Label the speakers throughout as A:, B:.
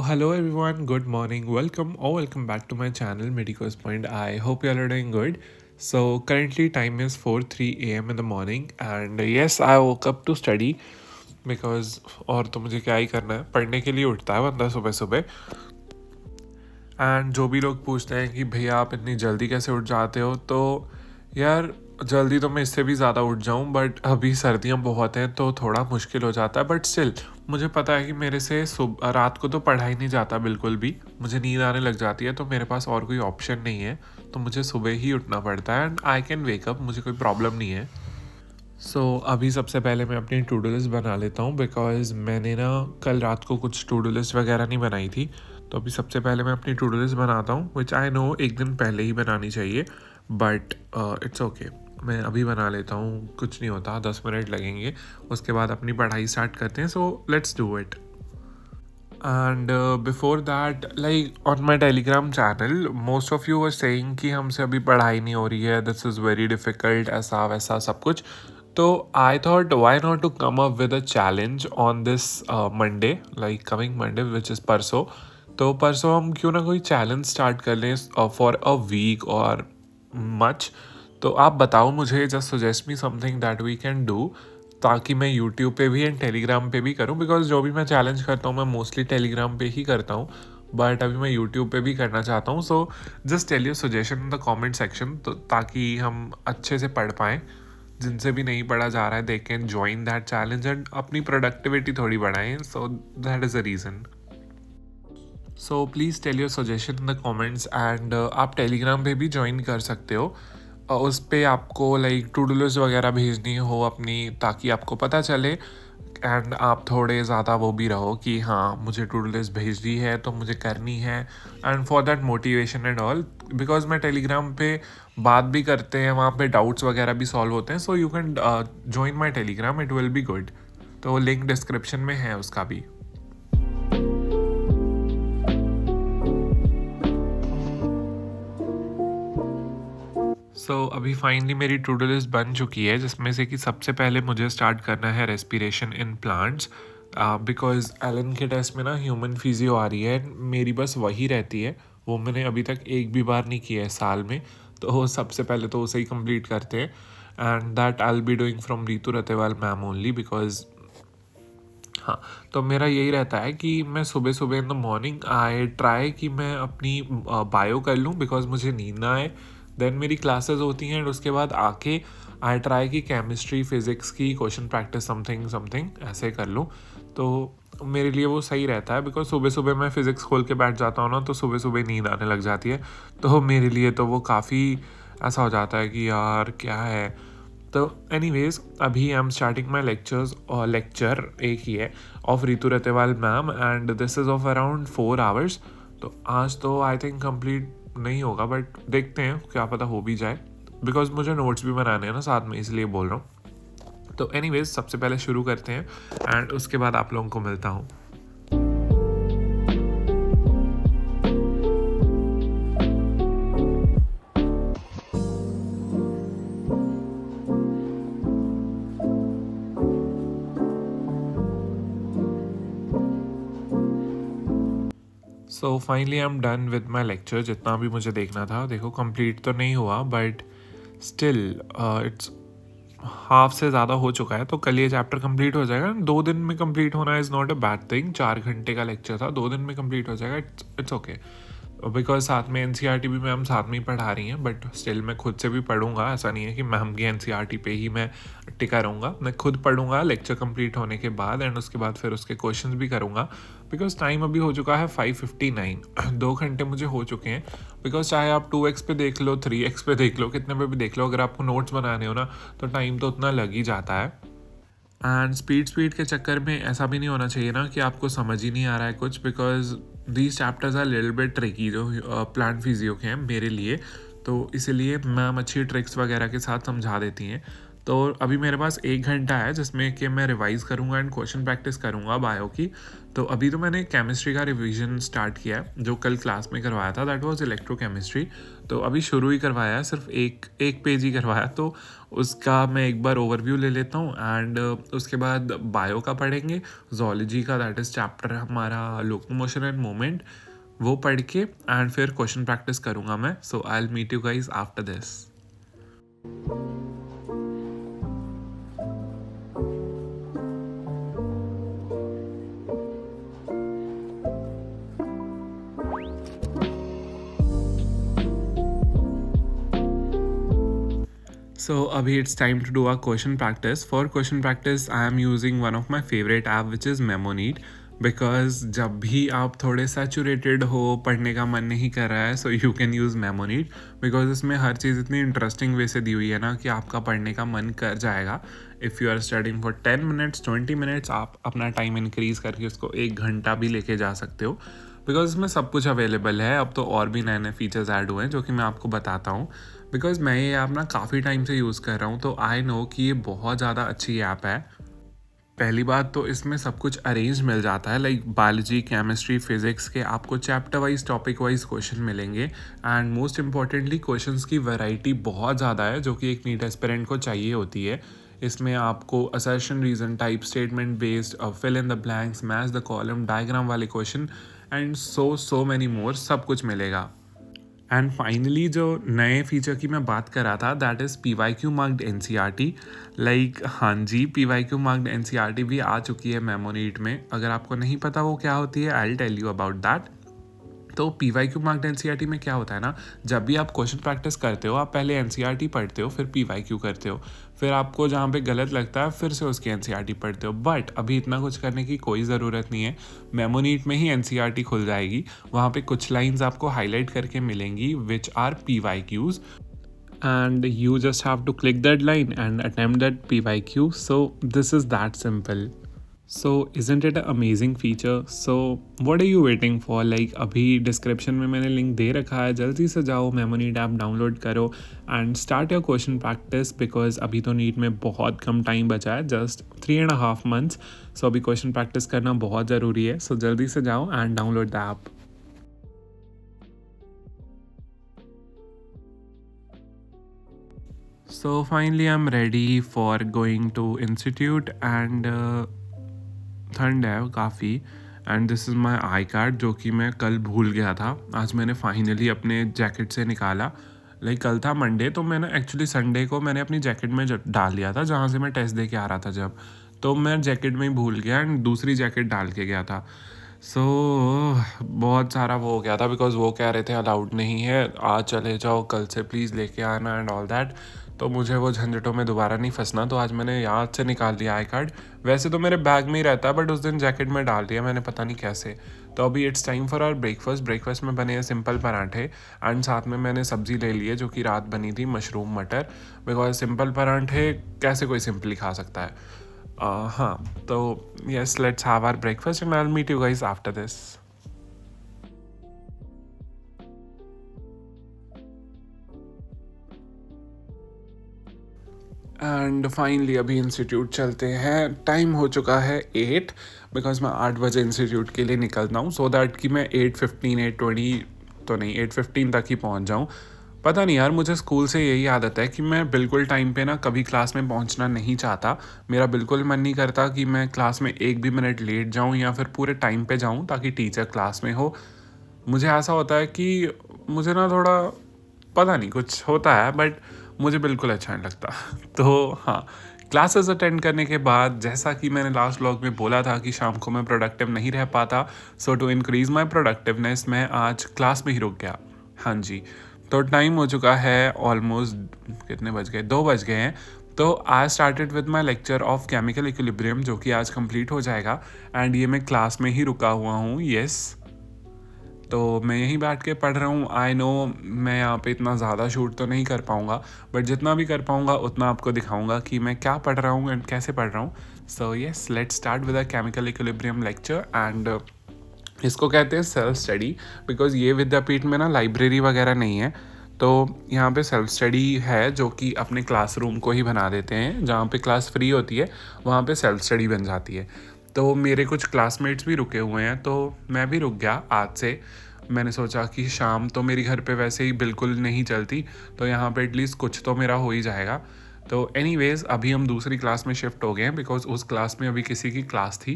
A: hello everyone, good morning, welcome back to my channel Medicos Point. I hope you all are doing good. So, currently, time is 4:03 a.m. in the morning, and yes, I woke up to study because और तो मुझे क्या ही करना है, पढ़ने के लिए उठता है बंदा सुबह सुबह। एंड जो भी लोग पूछते हैं कि भैया आप इतनी जल्दी कैसे उठ जाते हो, तो यार जल्दी तो मैं इससे भी ज़्यादा उठ जाऊं, बट अभी सर्दियां बहुत हैं तो थोड़ा मुश्किल हो जाता है। बट स्टिल मुझे पता है कि मेरे से रात को तो पढ़ा ही नहीं जाता बिल्कुल भी, मुझे नींद आने लग जाती है, तो मेरे पास और कोई ऑप्शन नहीं है, तो मुझे सुबह ही उठना पड़ता है and I can wake up, मुझे कोई प्रॉब्लम नहीं है। अभी सबसे पहले मैं अपनी टू डू लिस्ट बना लेता हूँ बिकॉज़ मैंने ना कल रात को कुछ टू डू लिस्ट वगैरह नहीं बनाई थी। तो अभी सबसे पहले मैं अपनी टू डू लिस्ट बनाता हूँ, विच आई नो एक दिन पहले ही बनानी चाहिए, बट इट्स ओके, मैं अभी बना लेता हूँ, कुछ नहीं होता, 10 मिनट लगेंगे, उसके बाद अपनी पढ़ाई स्टार्ट करते हैं। So let's do it. And before that, like on my Telegram channel most of you were saying कि हमसे अभी पढ़ाई नहीं हो रही है, दिस इज़ वेरी डिफ़िकल्ट, ऐसा वैसा सब कुछ। तो I thought why not to come up with a challenge on this Monday, like coming Monday which is परसों। तो परसों हम क्यों ना कोई चैलेंज स्टार्ट कर लें फॉर अ वीक और मच। तो आप बताओ मुझे, just suggest me something that we can do, ताकि मैं यूट्यूब पे भी एंड टेलीग्राम पे भी करूं, बिकॉज जो भी मैं चैलेंज करता हूं मैं मोस्टली टेलीग्राम पे ही करता हूं, बट अभी मैं यूट्यूब पे भी करना चाहता हूं। So just tell your suggestion in the comment section, तो ताकि हम अच्छे से पढ़ पाएँ, जिनसे भी नहीं पढ़ा जा रहा है they can join that challenge and अपनी प्रोडक्टिविटी थोड़ी बढ़ाएं। So that is a reason. So please tell your suggestion in the comments and आप टेलीग्राम पे भी ज्वाइन कर सकते हो। उस पर आपको लाइक टू डू लिस्ट वगैरह भेजनी हो अपनी, ताकि आपको पता चले एंड आप थोड़े ज़्यादा वो भी रहो कि हाँ मुझे टू डू लिस्ट भेज दी है तो मुझे करनी है, and for that motivation and all, because मैं टेलीग्राम पे बात भी करते हैं, वहाँ पे डाउट्स वगैरह भी सॉल्व होते हैं। So you can join my Telegram, it will be good. तो लिंक डिस्क्रिप्शन में है उसका भी। अभी फाइनली मेरी टू डू लिस्ट बन चुकी है, जिसमें से कि सबसे पहले मुझे स्टार्ट करना है respiration in plants, because Allen के टेस्ट में ना ह्यूमन फिजियो आ रही है, मेरी बस वही रहती है, वो मैंने अभी तक एक भी बार नहीं किया है साल में, तो सबसे पहले तो उसे ही कंप्लीट करते हैं, and that I will be doing from Ritu Ratewal ma'am only, because हाँ, तो मेरा यही रहता है कि मैं सुबह सुबह in the morning I try कि मैं अपनी बायो कर लूँ, बिकॉज मुझे नींद ना आए, देन मेरी क्लासेस होती हैं एंड उसके बाद आके आई ट्राई कि केमिस्ट्री फिज़िक्स की क्वेश्चन प्रैक्टिस समथिंग समथिंग ऐसे कर लूँ। तो मेरे लिए वो सही रहता है, बिकॉज सुबह सुबह मैं फ़िज़िक्स खोल के बैठ जाता हूँ ना, तो सुबह सुबह नींद आने लग जाती है, तो मेरे लिए तो वो काफ़ी ऐसा हो जाता है कि यार क्या है। तो एनीवेज अभी I am starting my lectures, और लेक्चर एक ही है of Ritu Ratewal ma'am, and this is of around 4 hours. तो आज तो आई थिंक कंप्लीट नहीं होगा, बट देखते हैं, क्या पता हो भी जाए, बिकॉज मुझे नोट्स भी बनाने हैं ना साथ में, इसलिए बोल रहा हूँ। तो एनीवेज सबसे पहले शुरू करते हैं एंड उसके बाद आप लोगों को मिलता हूँ। So finally I am done with my lecture, जितना भी मुझे देखना था, देखो कंप्लीट तो नहीं हुआ, बट स्टिल इट्स हाफ से ज़्यादा हो चुका है, तो कल ये चैप्टर कंप्लीट हो जाएगा। 2 दिन में कंप्लीट होना is not a bad thing, 4 घंटे का लेक्चर था, 2 दिन में कंप्लीट हो जाएगा, इट्स ओके, बिकॉज साथ में एनसीईआरटी भी मैम साथ में ही पढ़ा रही हैं, बट स्टिल मैं खुद से भी पढ़ूंगा, ऐसा नहीं है कि मैम की एनसीईआरटी पे ही मैं टिका रहूँगा, मैं खुद पढ़ूंगा लेक्चर कंप्लीट होने के बाद, एंड उसके बाद फिर उसके क्वेश्चंस भी करूँगा, बिकॉज टाइम अभी हो चुका है 5:59, 2 घंटे मुझे हो चुके हैं, बिकॉज चाहे आप 2x पे देख लो, 3x पे देख लो, कितने पे भी देख लो, अगर आपको नोट्स बनाने हो ना तो टाइम तो उतना लग ही जाता है। एंड स्पीड के चक्कर में ऐसा भी नहीं होना चाहिए ना कि आपको समझ ही नहीं आ रहा है कुछ, because these chapters are little bit tricky, जो प्लांट फिजियो के हैं मेरे लिए, तो इसीलिए मैम अच्छी ट्रिक्स वगैरह के साथ समझा देती हैं, तो अभी मेरे पास 1 घंटा है जिसमें कि मैं रिवाइज़ करूँगा एंड क्वेश्चन प्रैक्टिस करूँगा बायो की। तो अभी तो मैंने केमिस्ट्री का रिवीजन स्टार्ट किया है, जो कल क्लास में करवाया था, दैट वाज़ इलेक्ट्रोकेमिस्ट्री। तो अभी शुरू ही करवाया है, सिर्फ एक पेज ही करवाया, तो उसका मैं एक बार ओवरव्यू ले लेता हूँ एंड उसके बाद बायो का पढ़ेंगे, ज़ूलॉजी का दैट इज़ चैप्टर हमारा लोकोमोशन एंड मूवमेंट, वो पढ़ के एंड फिर क्वेश्चन प्रैक्टिस करूँगा मैं। So I will meet you guys after this. So abhi it's time to do our question practice. For question practice, I am using one of my favorite app which is Memoneat, because जब भी आप थोड़े saturated हो, पढ़ने का मन नहीं कर रहा है, so you can use Memonit, because इसमें हर चीज़ इतनी इंटरेस्टिंग वे से दी हुई है ना कि आपका पढ़ने का मन कर जाएगा। If you are studying for 10 minutes 20 minutes, आप अपना टाइम इंक्रीज़ करके उसको 1 घंटा भी लेके जा सकते हो, बिकॉज इसमें सब कुछ अवेलेबल है। अब तो और भी नए नए फीचर्स ऐड हुए हैं जो कि मैं आपको बताता हूँ, बिकॉज मैं ये ऐप ना काफ़ी टाइम से यूज़ कर रहा हूँ, तो आई नो कि ये बहुत ज़्यादा अच्छी ऐप है। पहली बात तो इसमें सब कुछ अरेंज मिल जाता है, लाइक बायोलॉजी, केमिस्ट्री, फिजिक्स के आपको chapter wise, topic wise question मिलेंगे एंड मोस्ट इम्पॉर्टेंटली क्वेश्चंस की वैरायटी बहुत ज़्यादा है जो कि एक नीट एस्पिरेंट को चाहिए होती है। इसमें आपको assertion, reason type, statement based, fill in the blanks, match the column, diagram वाले question and so many more, सब कुछ मिलेगा। एंड फाइनली जो नए फीचर की मैं बात कर रहा था, that is PYQ marked NCERT। Like हाँ जी, PYQ मार्क्ड NCERT भी आ चुकी है मेमोनीट में। अगर आपको नहीं पता वो क्या होती है, I will tell you about that. तो PYQ मार्क्ड NCERT में क्या होता है ना, जब भी आप क्वेश्चन प्रैक्टिस करते हो, आप पहले NCERT पढ़ते हो, फिर PYQ करते हो, फिर आपको जहाँ पे गलत लगता है फिर से उसकी NCERT पढ़ते हो। बट अभी इतना कुछ करने की कोई ज़रूरत नहीं है, मेमोनीट में ही NCERT खुल जाएगी। वहाँ पे कुछ लाइंस आपको हाईलाइट करके मिलेंगी which are PYQs, and you just have to click that line and attempt that PYQ. So this is that simple. So isn't it an amazing feature? So what are you waiting for? Like अभी description में मैंने link दे रखा है, जल्दी से जाओ Memonit app download करो and start your question practice, because अभी तो नीट में बहुत कम टाइम बचा है, जस्ट 3.5 months। सो अभी क्वेश्चन प्रैक्टिस करना बहुत ज़रूरी है। सो जल्दी से जाओ and download the app. So finally I'm ready for going to institute and ठंड है काफ़ी and this is my I card जो कि मैं कल भूल गया था। आज मैंने फाइनली अपने जैकेट से निकाला। लाइक कल था मंडे, तो मैंने एक्चुअली संडे को मैंने अपनी जैकेट में डाल दिया था जहाँ से मैं टेस्ट दे के आ रहा था जब, तो मैं जैकेट में ही भूल गया एंड दूसरी जैकेट डाल के गया था। सो बहुत सारा वो हो गया था, बिकॉज वो कह रहे थे अलाउड नहीं है, आज चले जाओ, कल से प्लीज़ लेके आना एंड ऑल दैट। तो मुझे वो झंझटों में दोबारा नहीं फंसना, तो आज मैंने याद से निकाल लिया आई कार्ड। वैसे तो मेरे बैग में ही रहता है, बट उस दिन जैकेट में डाल दिया मैंने, पता नहीं कैसे। तो अभी it's time for our breakfast. Breakfast में बने हैं सिंपल पराठे एंड साथ में मैंने सब्ज़ी ले ली है जो कि रात बनी थी, मशरूम मटर, बिकॉज सिंपल पराठे कैसे कोई सिंपली खा सकता है। हाँ, तो yes, let's have our breakfast and I will meet you guys after this. And finally अभी इंस्टीट्यूट चलते हैं। टाइम हो चुका है 8, बिकॉज मैं 8 बजे इंस्टीट्यूट के लिए निकलता हूँ, सो दैट कि मैं 8:15 8:20 तो नहीं 8:15 तक ही पहुँच जाऊँ। पता नहीं यार, मुझे स्कूल से यही आदत है कि मैं बिल्कुल टाइम पे ना कभी क्लास में पहुँचना नहीं चाहता। मेरा बिल्कुल मन नहीं करता कि मैं क्लास में एक भी मिनट लेट जाऊँ या फिर पूरे टाइम पे जाऊँ ताकि टीचर क्लास में हो। मुझे ऐसा होता है कि मुझे ना थोड़ा, पता नहीं कुछ होता है, बट मुझे बिल्कुल अच्छा नहीं लगता। तो हाँ, क्लासेस अटेंड करने के बाद, जैसा कि मैंने लास्ट व्लॉग में बोला था कि शाम को मैं प्रोडक्टिव नहीं रह पाता, सो टू इंक्रीज़ माई प्रोडक्टिवनेस मैं आज क्लास में ही रुक गया। हाँ जी, तो टाइम हो चुका है ऑलमोस्ट, कितने बज गए, 2 बज गए हैं। तो I started with my lecture of chemical equilibrium जो कि आज कंप्लीट हो जाएगा एंड ये मैं क्लास में ही रुका हुआ हूँ। येस, तो मैं यहीं बैठ के पढ़ रहा हूँ। आई नो मैं यहाँ पे इतना ज़्यादा शूट तो नहीं कर पाऊँगा, बट जितना भी कर पाऊँगा उतना आपको दिखाऊँगा कि मैं क्या पढ़ रहा हूँ एंड कैसे पढ़ रहा हूँ। So yes, let's start with a chemical equilibrium lecture and इसको कहते हैं सेल्फ स्टडी, बिकॉज ये विद्यापीठ में ना लाइब्रेरी वगैरह नहीं है, तो यहाँ पे सेल्फ स्टडी है जो कि अपने क्लासरूम को ही बना देते हैं, जहाँ पे क्लास फ्री होती है वहाँ पे सेल्फ स्टडी बन जाती है। तो मेरे कुछ क्लासमेट्स भी रुके हुए हैं, तो मैं भी रुक गया आज से। मैंने सोचा कि शाम तो मेरी घर पे वैसे ही बिल्कुल नहीं चलती, तो यहाँ पे एटलीस्ट कुछ तो मेरा हो ही जाएगा। तो एनीवेज़ अभी हम दूसरी क्लास में शिफ्ट हो गए हैं बिकॉज उस क्लास में अभी किसी की क्लास थी।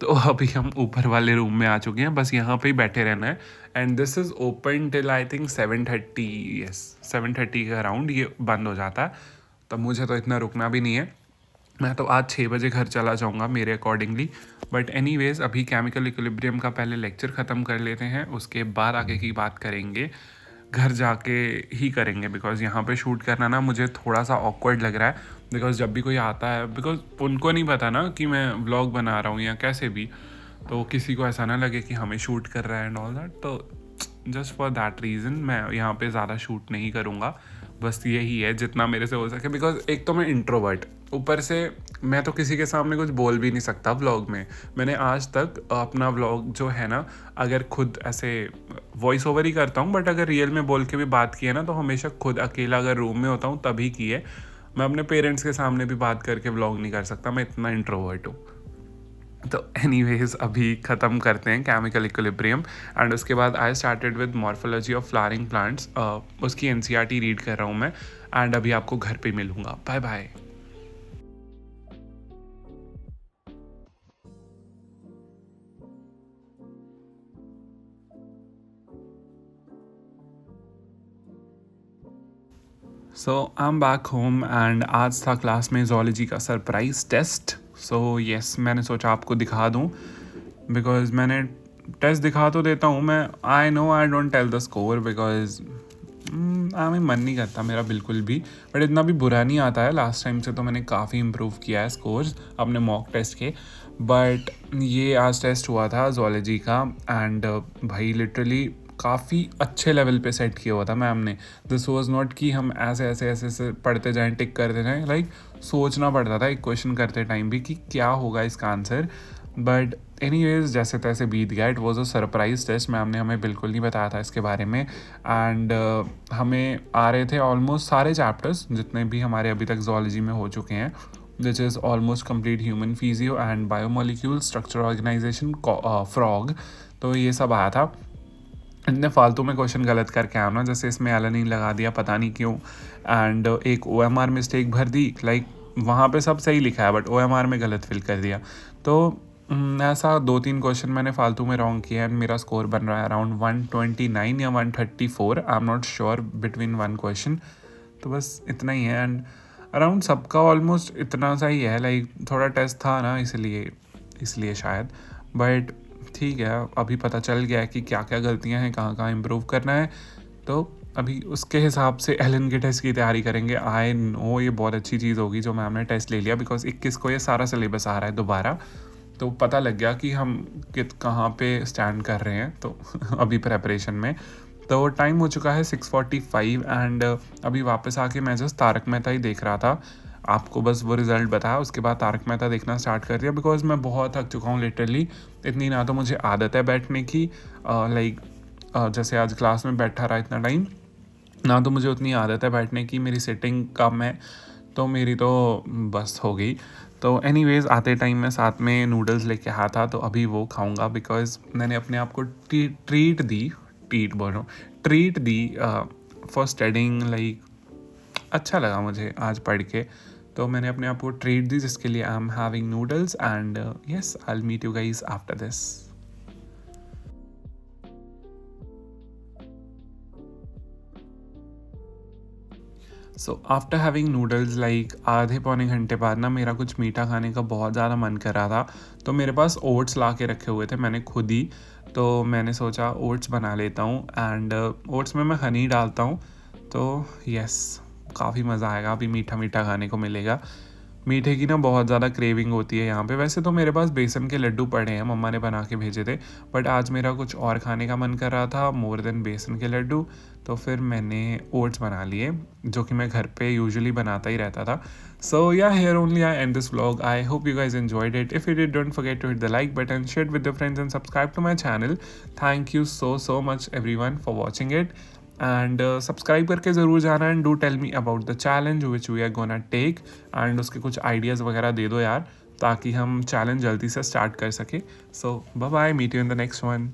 A: तो अभी हम ऊपर वाले रूम में आ चुके हैं, बस यहाँ पे ही बैठे रहना है। And this is open till I think 7:30, yes 7:30 के अराउंड ये बंद हो जाता है। तो मुझे तो इतना रुकना भी नहीं है, मैं तो आज 6 बजे घर चला जाऊँगा मेरे अकॉर्डिंगली। बट एनीवेज़ अभी केमिकल इक्विलिब्रियम का पहले लेक्चर ख़त्म कर लेते हैं, उसके बाद आगे की बात करेंगे, घर जाके ही करेंगे। बिकॉज़ यहाँ पे शूट करना ना मुझे थोड़ा सा ऑकवर्ड लग रहा है, बिकॉज़ जब भी कोई आता है, बिकॉज़ उनको नहीं पता ना कि मैं व्लॉग बना रहा हूँ या कैसे भी, तो किसी को ऐसा ना लगे कि हमें शूट कर रहा है एंड ऑल दैट। तो जस्ट फॉर दैट रीज़न मैं यहाँ पे ज़्यादा शूट नहीं करूँगा। बस यही है जितना मेरे से हो सके, बिकॉज एक तो मैं इंट्रोवर्ट, ऊपर से मैं तो किसी के सामने कुछ बोल भी नहीं सकता व्लॉग में। मैंने आज तक अपना व्लॉग जो है ना, अगर खुद ऐसे वॉइस ओवर ही करता हूँ, बट अगर रियल में बोल के भी बात की है ना, तो हमेशा खुद अकेला अगर रूम में होता हूँ तभी की है। मैं अपने पेरेंट्स के सामने भी बात करके व्लॉग नहीं कर सकता, मैं इतना इंट्रोवर्ट हूँ। तो एनीवेज अभी ख़त्म करते हैं केमिकल इक्विलिब्रियम, एंड उसके बाद I started with morphology of flowering plants. उसकी एनसीईआरटी रीड कर रहा हूँ मैं, एंड अभी आपको घर पे मिलूँगा। Bye bye. So I am back home, and आज था क्लास में जोलॉजी का सरप्राइज टेस्ट। सो येस, मैंने सोचा आपको दिखा दूँ, बिकॉज मैंने टेस्ट दिखा तो देता हूँ मैं। I know I don't tell the score because हमें मन नहीं करता मेरा बिल्कुल भी, बट इतना भी बुरा नहीं आता है। लास्ट टाइम से तो मैंने काफ़ी इम्प्रूव किया है स्कोर्स अपने मॉक टेस्ट के। बट ये आज टेस्ट हुआ था जोलॉजी का, एंड भाई लिटरली काफ़ी अच्छे लेवल पे सेट किया हुआ था मैम ने। दिस वाज नॉट कि हम ऐसे ऐसे ऐसे ऐसे पढ़ते जाएं, टिक करते जाएं, लाइक सोचना पड़ता था एक क्वेश्चन करते टाइम भी कि क्या होगा इसका आंसर। बट एनीवेज जैसे तैसे बीत गया। It was a surprise test, ma'am ने हमें बिल्कुल नहीं बताया था इसके बारे में। एंड हमें आ रहे थे ऑलमोस्ट सारे चैप्टर्स जितने भी हमारे अभी तक जोलॉजी में हो चुके हैं, which is almost complete human physio and biomolecule structure organisation frog. तो ये सब आया था। इतने फालतू में क्वेश्चन गलत करके आया ना, जैसे इसमें एलानिन लगा दिया पता नहीं क्यों, एंड एक OMR मिस्टेक भर दी। लाइक वहाँ पे सब सही लिखा है बट OMR में गलत फिल कर दिया। तो ऐसा 2-3 क्वेश्चन मैंने फालतू में रॉन्ग किया, एंड मेरा स्कोर बन रहा है अराउंड 129 या 134। I am not sure between one question. तो बस इतना ही है, एंड अराउंड सबका ऑलमोस्ट इतना सा ही है। लाइक थोड़ा टेस्ट था ना, इसलिए शायद। बट ठीक है, अभी पता चल गया है कि क्या क्या गलतियां हैं, कहाँ कहाँ इम्प्रूव करना है। तो अभी उसके हिसाब से एलन के टेस्ट की तैयारी करेंगे। आई नो ये बहुत अच्छी चीज़ होगी जो मैम ने टेस्ट ले लिया, बिकॉज 21 को ये सारा सिलेबस आ रहा है दोबारा। तो पता लग गया कि हम कहाँ पे स्टैंड कर रहे हैं, तो अभी प्रेपरेशन में। तो टाइम हो चुका है 6:45, एंड अभी वापस आके मैं जस्ट तारक मेहता ही देख रहा था। आपको बस वो रिज़ल्ट बताया, उसके बाद तारक मेहता देखना स्टार्ट कर दिया, बिकॉज मैं बहुत थक चुका हूँ लिटरली। इतनी ना तो मुझे आदत है बैठने की, लाइक जैसे आज क्लास में बैठा रहा इतना टाइम, ना तो मुझे उतनी आदत है बैठने की। मेरी सिटिंग कम है, तो मेरी तो बस हो गई। तो एनीवेज़ आते टाइम मैं साथ में नूडल्स लेके आया था, तो अभी वो खाऊंगा, बिकॉज मैंने अपने आप को treat the for studying. Like अच्छा लगा मुझे आज पढ़ के, तो मैंने अपने आप को ट्रीट दी, जिसके लिए I am having noodles, and yes I will meet you guys after this. So after having noodles, like आधे पौने घंटे बाद ना मेरा कुछ मीठा खाने का बहुत ज़्यादा मन कर रहा था। तो मेरे पास ओट्स ला के रखे हुए थे मैंने खुद ही, तो मैंने सोचा ओट्स बना लेता हूँ। एंड ओट्स में मैं हनी डालता हूँ, तो यस काफ़ी मज़ा आएगा। अभी मीठा मीठा खाने को मिलेगा। मीठे की ना बहुत ज़्यादा क्रेविंग होती है यहाँ पे। वैसे तो मेरे पास बेसन के लड्डू पड़े हैं, मम्मा ने बना के भेजे थे, बट आज मेरा कुछ और खाने का मन कर रहा था मोर देन बेसन के लड्डू। तो फिर मैंने ओट्स बना लिए, जो कि मैं घर पे यूजुअली बनाता ही रहता था। So yeah here only I end this vlog. I hope you guys enjoyed it. If you did, don't forget to hit the like button, share with your friends and subscribe to my channel. Thank you so much everyone for watching it, and subscribe करके ज़रूर जाना and do tell me about the challenge which we are gonna take and उसके कुछ ideas वगैरह दे दो यार, ताकि हम चैलेंज जल्दी से स्टार्ट कर सके. So bye bye, meet you in the next one.